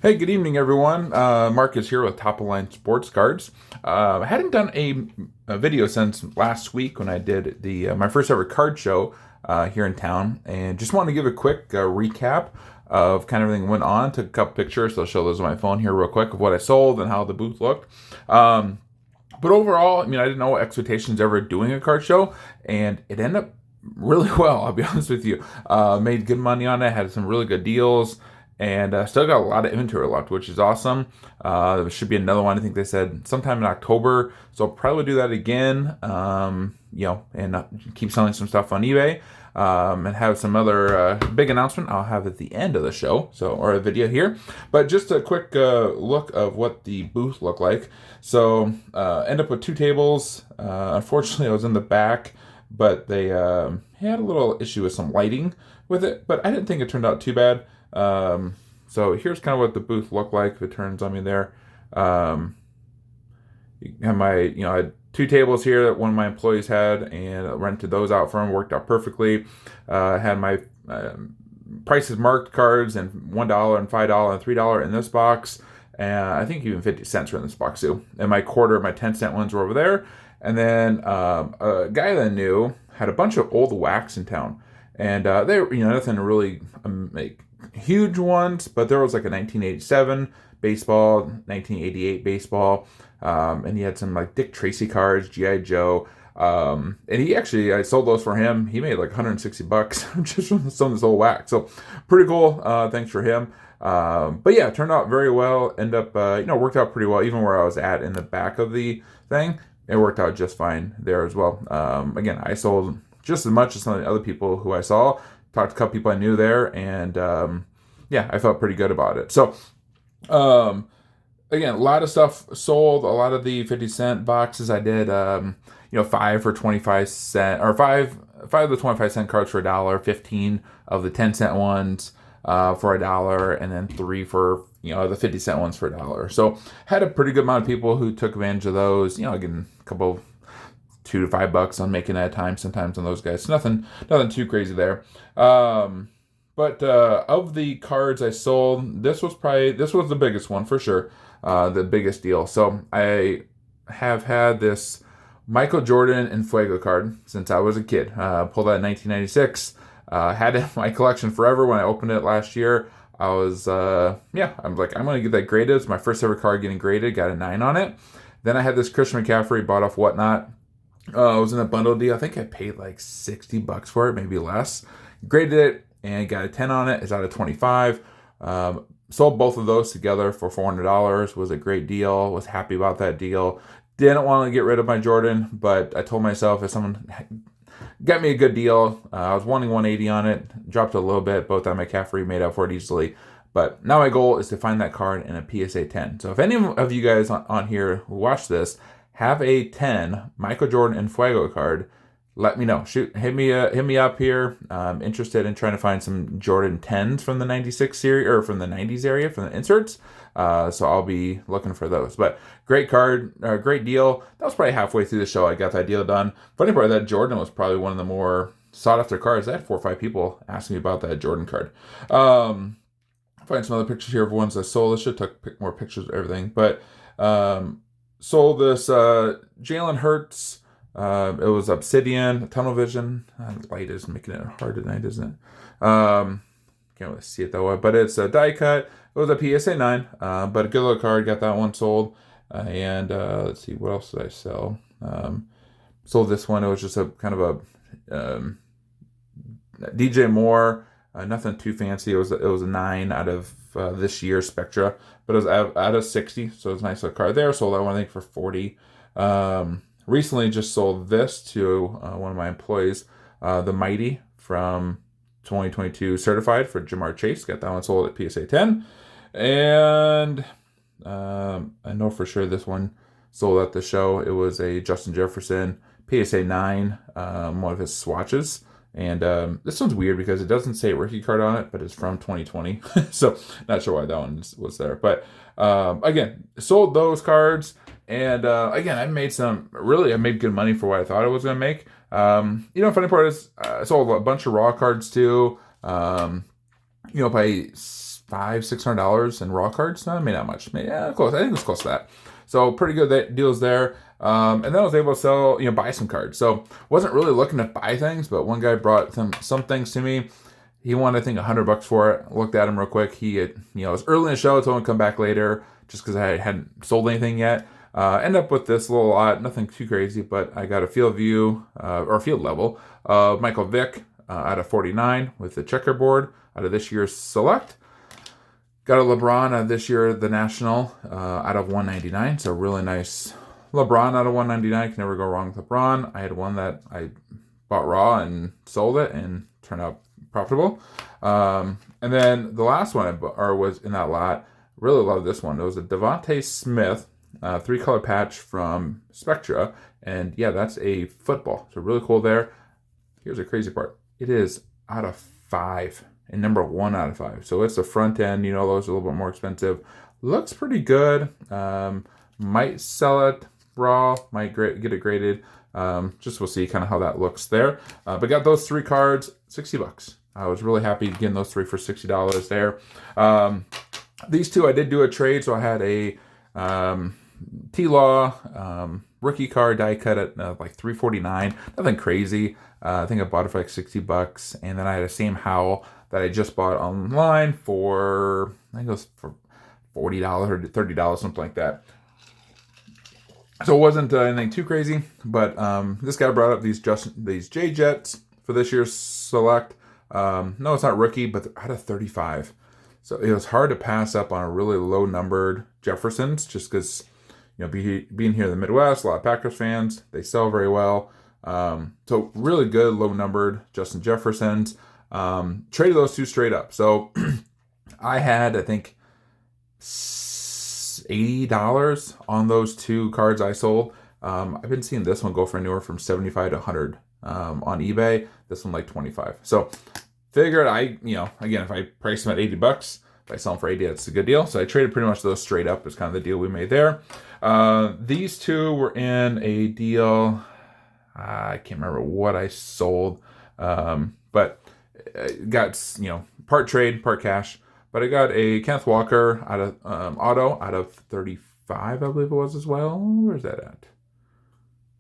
Hey, good evening, everyone. Mark is here with Top of Line Sports Cards. I hadn't done a video since last week when I did the my first ever card show here in town, and just wanted to give a quick recap of kind of everything that went on. Took a couple pictures, so I'll show those on my phone here real quick of what I sold and how the booth looked. Um, but overall, I mean, I didn't know what expectations ever doing a card show, and it ended up really well. I'll be honest with you. Made good money on it. Had some really good deals, and still got a lot of inventory left, which is awesome. There should be another one. I think they said sometime in October, so I'll probably do that again. And keep selling some stuff on eBay. And have some other big announcement I'll have at the end of the show, or a video here. But just a quick look of what the booth looked like. So end up with two tables. Unfortunately, I was in the back, but they had a little issue with some lighting with it. But I didn't think it turned out too bad. So here's kind of what the booth looked like. If it turns on me there. Um, you have I had two tables here that one of my employees had, and I rented those out for him. Worked out perfectly. Had my prices marked cards and $1 and $5 and $3 in this box, and I think even 50 cents were in this box too. And my quarter, my 10-cent ones were over there. And then a guy that I knew had a bunch of old wax in town, and they were nothing really like huge ones, but there was like a 1987 baseball, 1988 baseball. And he had some like Dick Tracy cards, GI Joe. And he actually, I sold those for him. He made like 160 bucks just from some of this old wax. So pretty cool. Thanks for him. But yeah, it turned out very well. End up, worked out pretty well. Even where I was at in the back of the thing, it worked out just fine there as well. Again, I sold just as much as some of the other people who I saw. Talked to a couple people I knew there, and yeah, I felt pretty good about it. So, again, a lot of stuff sold. A lot of the 50-cent boxes I did, five for 25 cent, or five of the 25-cent cards for $1, 15 of the 10-cent ones for $1, and then three for the 50-cent ones for $1. So had a pretty good amount of people who took advantage of those. Again, a couple $2 to $5 on making at a time sometimes on those guys. So nothing too crazy there. But of the cards I sold, this was the biggest one for sure. The biggest deal. So I have had this Michael Jordan and Fuego card since I was a kid. Pulled that in 1996. Had it in my collection forever. When I opened it last year, I was I'm like, I'm gonna get that graded. It's my first ever card getting graded. Got a 9 on it. Then I had this Christian McCaffrey bought off Whatnot. It was in a bundle deal. I think I paid like $60 for it, maybe less. Graded it and got a 10 on it. It's out of 25. Sold both of those together for $400. Was a great deal. Was happy about that deal. Didn't want to get rid of my Jordan, but I told myself if someone got me a good deal, I was wanting 180 on it. Dropped a little bit. Both on McCaffrey made up for it easily. But now my goal is to find that card in a PSA 10. So if any of you guys on here who watch this have a 10 Michael Jordan and Fuego card, let me know. Hit me up here. I'm interested in trying to find some Jordan 10s from the 96 series, or from the 90s area, from the inserts. So I'll be looking for those. But great card, great deal. That was probably halfway through the show I got that deal done. Funny part, that Jordan was probably one of the more sought after cards. I had 4 or 5 people asking me about that Jordan card. Find some other pictures here of ones I sold. I should have took more pictures of everything. But sold this Jalen Hurts. It was Obsidian, Tunnel Vision. Light is making it hard tonight, isn't it? Can't really see it that way, but it's a die cut. It was a PSA 9, but a good little card. Got that one sold. And let's see, what else did I sell? Sold this one. It was just a kind of a DJ Moore. Nothing too fancy. It was a 9 out of this year's Spectra, but it was out of 60, so it was a nice little card there. Sold that one I think for 40. Recently just sold this to one of my employees, the Mighty from 2022 certified for Jamar Chase. Got that one sold at PSA 10. And I know for sure this one sold at the show. It was a Justin Jefferson PSA 9, one of his swatches. And this one's weird because it doesn't say rookie card on it, but it's from 2020. So not sure why that one was there. But again, sold those cards. And again, I made good money for what I thought I was going to make. Funny part is I sold a bunch of raw cards too. If I $600 in raw cards. Maybe not much. Maybe, yeah, close. I think it was close to that. So pretty good deals there. And then I was able to sell, buy some cards. So wasn't really looking to buy things, but one guy brought some things to me. He wanted, I think, $100 for it. Looked at him real quick. He had, it was early in the show. Told him to come back later just because I hadn't sold anything yet. End up with this little lot, nothing too crazy, but I got a field view or field level of Michael Vick out of 49 with the checkerboard out of this year's Select. Got a LeBron out of this year, the National, out of 199. So really nice LeBron out of 199. Can never go wrong with LeBron. I had one that I bought raw and sold it and turned out profitable. And then the last one was in that lot. Really love this one. It was a Devontae Smith 3-color patch from Spectra. And yeah, that's a football. So really cool there. Here's the crazy part. It is out of 5 and number 1 out of 5. So it's the front end. Those are a little bit more expensive. Looks pretty good. Might sell it raw. Might get it graded. Just we'll see kind of how that looks there. But got those 3 cards, $60. I was really happy getting those 3 for $60 there. These 2 I did do a trade. So I had a T-Law rookie card die cut at like $349. Nothing crazy. I think I bought it for like $60, and then I had a Sam Howell that I just bought online for, I think it was for $40 or $30, something like that. So it wasn't anything too crazy, but this guy brought up these J-Jets for this year's Select. No, it's not rookie, but out of 35. So it was hard to pass up on a really low numbered Jeffersons, just because being here in the Midwest, a lot of Packers fans, they sell very well. So really good low numbered Justin Jeffersons. Traded those 2 straight up. So I had, I think, $80 on those 2 cards I sold. I've been seeing this one go for anywhere from $75 to $100 on eBay. This one like $25. So figured again, if I price them at $80, if I sell them for $80, that's a good deal. So I traded pretty much those straight up. Is kind of the deal we made there. These 2 were in a deal. I can't remember what I sold, but got part trade, part cash. But I got a Kenneth Walker out of auto out of 35, I believe it was as well. Where's that at?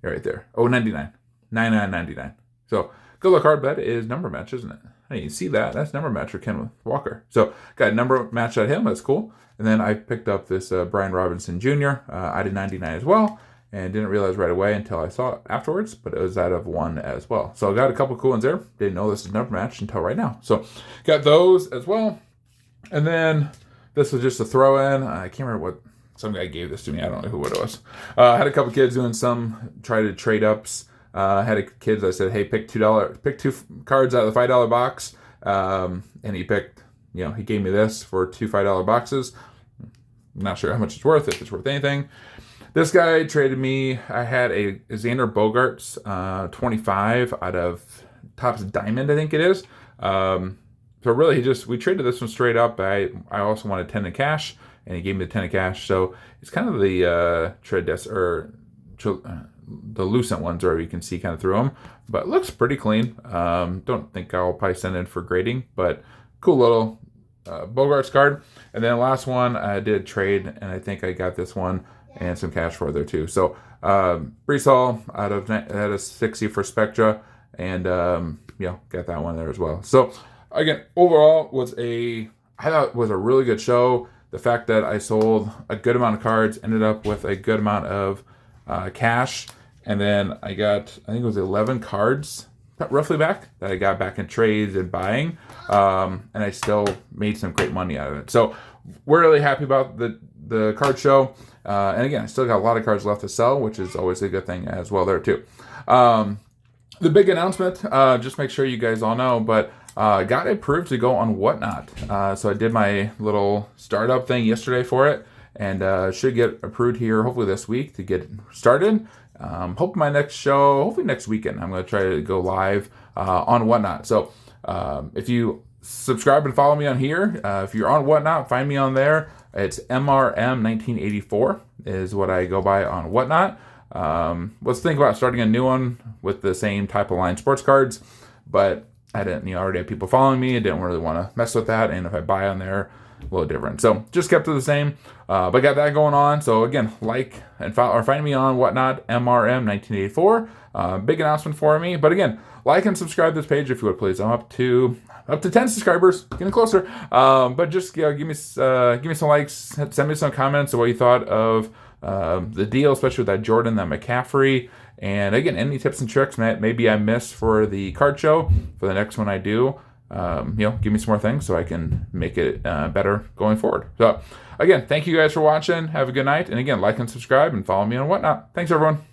Right there. Oh, 99. 99.99. So good luck card bet is number match, isn't it? Hey, you see that? That's number match for Kenneth Walker. So got a number match at him. That's cool. And then I picked up this Brian Robinson Jr. Out of 99 as well. And didn't realize right away until I saw it afterwards, but it was out of 1 as well. So I got a couple cool ones there. Didn't know this is number match until right now. So got those as well. And then this was just a throw in. I can't remember what, some guy gave this to me. I don't know who it was. Had a couple kids doing try to trade ups. Had a kid that said, hey, pick two cards out of the $5 box. And he picked, he gave me this for 2 $5 boxes. I'm not sure how much it's worth, if it's worth anything. This guy traded me, I had a Xander Bogaerts 25 out of Topps Diamond, I think it is. So really, we traded this one straight up. I also wanted 10 in cash, and he gave me the 10 in cash. So it's kind of the the lucent ones where you can see kind of through them. But looks pretty clean. Don't think I'll probably send in for grading, but cool little Bogaerts card. And then last one, I did trade, and I think I got this one and some cash for there too. So Breece Hall out of 60 for Spectra, and got that one there as well. So again, overall I thought it was a really good show. The fact that I sold a good amount of cards, ended up with a good amount of cash, and then I think it was 11 cards roughly back that I got back in trades and buying, and I still made some great money out of it. So we're really happy about the card show. And again, I still got a lot of cards left to sell, which is always a good thing as well there too. The big announcement, just make sure you guys all know, but got approved to go on Whatnot. So I did my little startup thing yesterday for it, and should get approved here hopefully this week to get started. Hope my next show, hopefully next weekend, I'm going to try to go live on Whatnot. So if you subscribe and follow me on here, if you're on Whatnot, find me on there. It's MRM1984 is what I go by on Whatnot. Let's think about starting a new one with the same type of line sports cards, but I didn't, already have people following me. I didn't really want to mess with that. And if I buy on there, a little different. So just kept it the same. But got that going on. So again, like and follow, or find me on Whatnot MRM 1984. Big announcement for me. But again, like and subscribe to this page if you would, please. I'm up to 10 subscribers, getting closer. But just give me some likes, send me some comments of what you thought of the deal, especially with that Jordan, that McCaffrey. And again, any tips and tricks maybe I missed for the card show for the next one I do. Give me some more things so I can make it better going forward. So again, thank you guys for watching. Have a good night. And again, like and subscribe and follow me on Whatnot. Thanks, everyone.